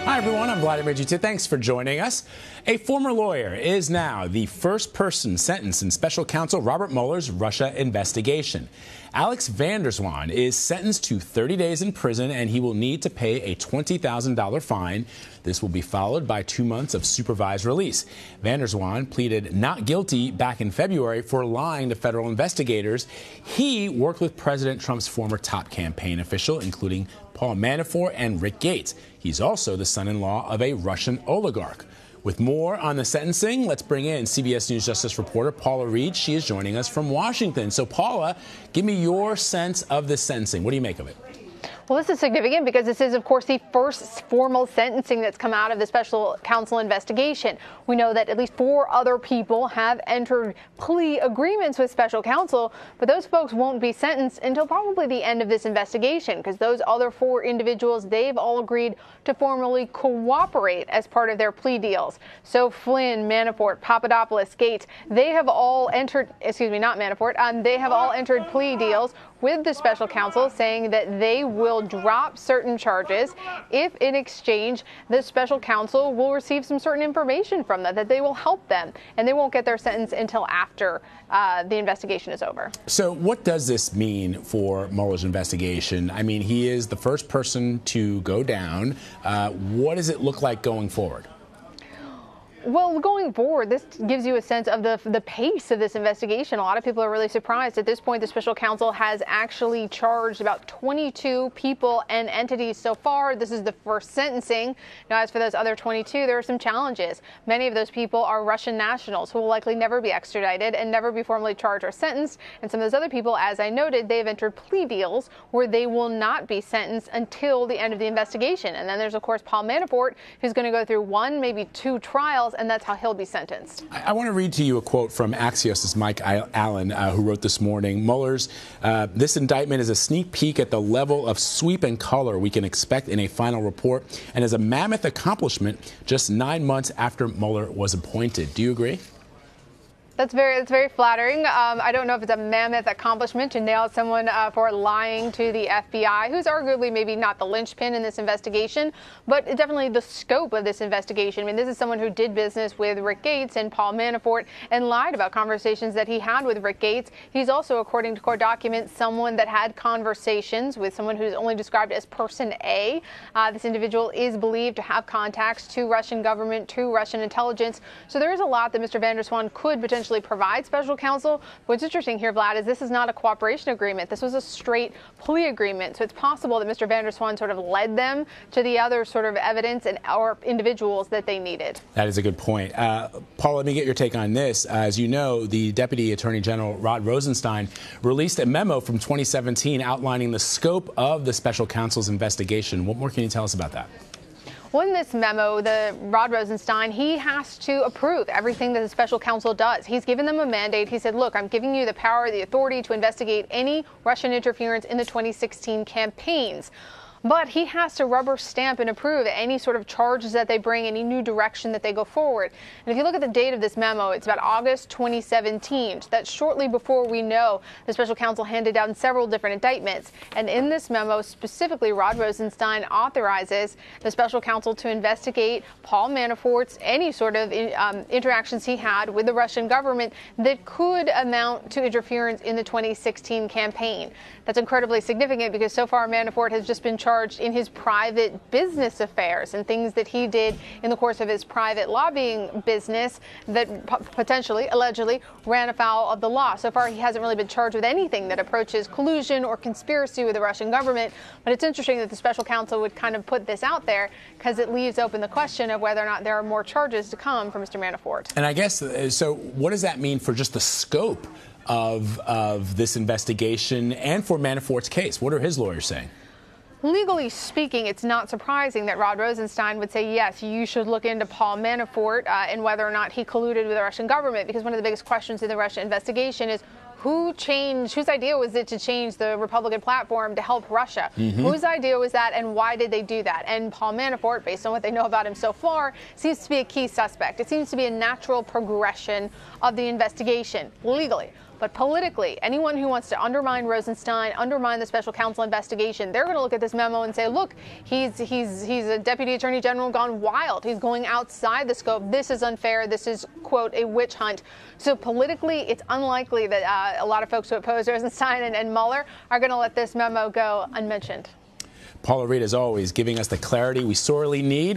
Hi, everyone. I'm Vladimir G2. Thanks for joining us. A former lawyer is now the first person sentenced in special counsel Robert Mueller's Russia investigation. Alex van der Zwaan is sentenced to 30 days in prison, and he will need to pay a $20,000 fine. This will be followed by 2 months of supervised release. Van der Zwaan pleaded not guilty back in February for lying to federal investigators. He worked with President Trump's former top campaign official, including Paul Manafort and Rick Gates. He's also the son-in-law of a Russian oligarch. With more on the sentencing, let's bring in CBS News Justice reporter Paula Reed. She is joining us from Washington. So, Paula, give me your sense of the sentencing. What do you make of it? Well, this is significant because this is, of course, the first formal sentencing that's come out of the special counsel investigation. We know that at least 4 other people have entered plea agreements with special counsel, but those folks won't be sentenced until probably the end of this investigation, because those other 4 individuals, they've all agreed to formally cooperate as part of their plea deals. So Flynn, Manafort, Papadopoulos, Gates, they have all entered, not Manafort, they have all entered plea deals with the special counsel, saying that they will drop certain charges if in exchange the special counsel will receive some certain information from them, that they will help them, and they won't get their sentence until after the investigation is over. So what does this mean for Mueller's investigation? I mean, he is the first person to go down. What does it look like going forward? Well, going forward, this gives you a sense of the pace of this investigation. A lot of people are really surprised. At this point, the special counsel has actually charged about 22 people and entities so far. This is the first sentencing. Now, as for those other 22, there are some challenges. Many of those people are Russian nationals who will likely never be extradited and never be formally charged or sentenced. And some of those other people, as I noted, they've entered plea deals where they will not be sentenced until the end of the investigation. And then there's, of course, Paul Manafort, who's going to go through 1, maybe 2 trials, and that's how he'll be sentenced. I want to read to you a quote from Axios' Mike Allen, who wrote this morning. Mueller's, this indictment is a sneak peek at the level of sweep and color we can expect in a final report, and is a mammoth accomplishment just 9 months after Mueller was appointed. Do you agree? That's very flattering. I don't know if it's a mammoth accomplishment to nail someone for lying to the FBI, who's arguably maybe not the linchpin in this investigation, but definitely the scope of this investigation. I mean, this is someone who did business with Rick Gates and Paul Manafort and lied about conversations that he had with Rick Gates. He's also, according to court documents, someone that had conversations with someone who's only described as Person A. This individual is believed to have contacts to Russian government, to Russian intelligence. So there is a lot that Mr. van der Zwaan could potentially provide special counsel. What's interesting here, Vlad, is this is not a cooperation agreement. This was a straight plea agreement. So it's possible that Mr. van der Zwaan sort of led them to the other sort of evidence and or individuals that they needed. That is a good point. Paul, let me get your take on this. As you know, the Deputy Attorney General Rod Rosenstein released a memo from 2017 outlining the scope of the special counsel's investigation. What more can you tell us about that? Well, in this memo, the Rod Rosenstein, he has to approve everything that the special counsel does. He's given them a mandate. He said, look, I'm giving you the power, the authority to investigate any Russian interference in the 2016 campaigns. But he has to rubber stamp and approve any sort of charges that they bring, any new direction that they go forward. And if you look at the date of this memo, it's about August 2017. That's shortly before we know the special counsel handed down several different indictments. And in this memo, specifically, Rod Rosenstein authorizes the special counsel to investigate Paul Manafort's any sort of interactions he had with the Russian government that could amount to interference in the 2016 campaign. That's incredibly significant because so far Manafort has just been charged in his private business affairs and things that he did in the course of his private lobbying business that potentially, allegedly, ran afoul of the law. So far, he hasn't really been charged with anything that approaches collusion or conspiracy with the Russian government. But it's interesting that the special counsel would kind of put this out there because it leaves open the question of whether or not there are more charges to come for Mr. Manafort. And I guess, so what does that mean for just the scope of this investigation and for Manafort's case? What are his lawyers saying? Legally speaking, it's not surprising that Rod Rosenstein would say, yes, you should look into Paul Manafort and whether or not he colluded with the Russian government, because one of the biggest questions in the Russia investigation is whose idea was it to change the Republican platform to help Russia? Whose idea was that, and why did they do that? And Paul Manafort, based on what they know about him so far, seems to be a key suspect. It seems to be a natural progression of the investigation legally. But politically, anyone who wants to undermine Rosenstein, undermine the special counsel investigation, they're going to look at this memo and say, look, he's a deputy attorney general gone wild. He's going outside the scope. This is unfair. This is, quote, a witch hunt. So politically, it's unlikely that a lot of folks who oppose Rosenstein and Mueller are going to let this memo go unmentioned. Paula Reed, as always, giving us the clarity we sorely need.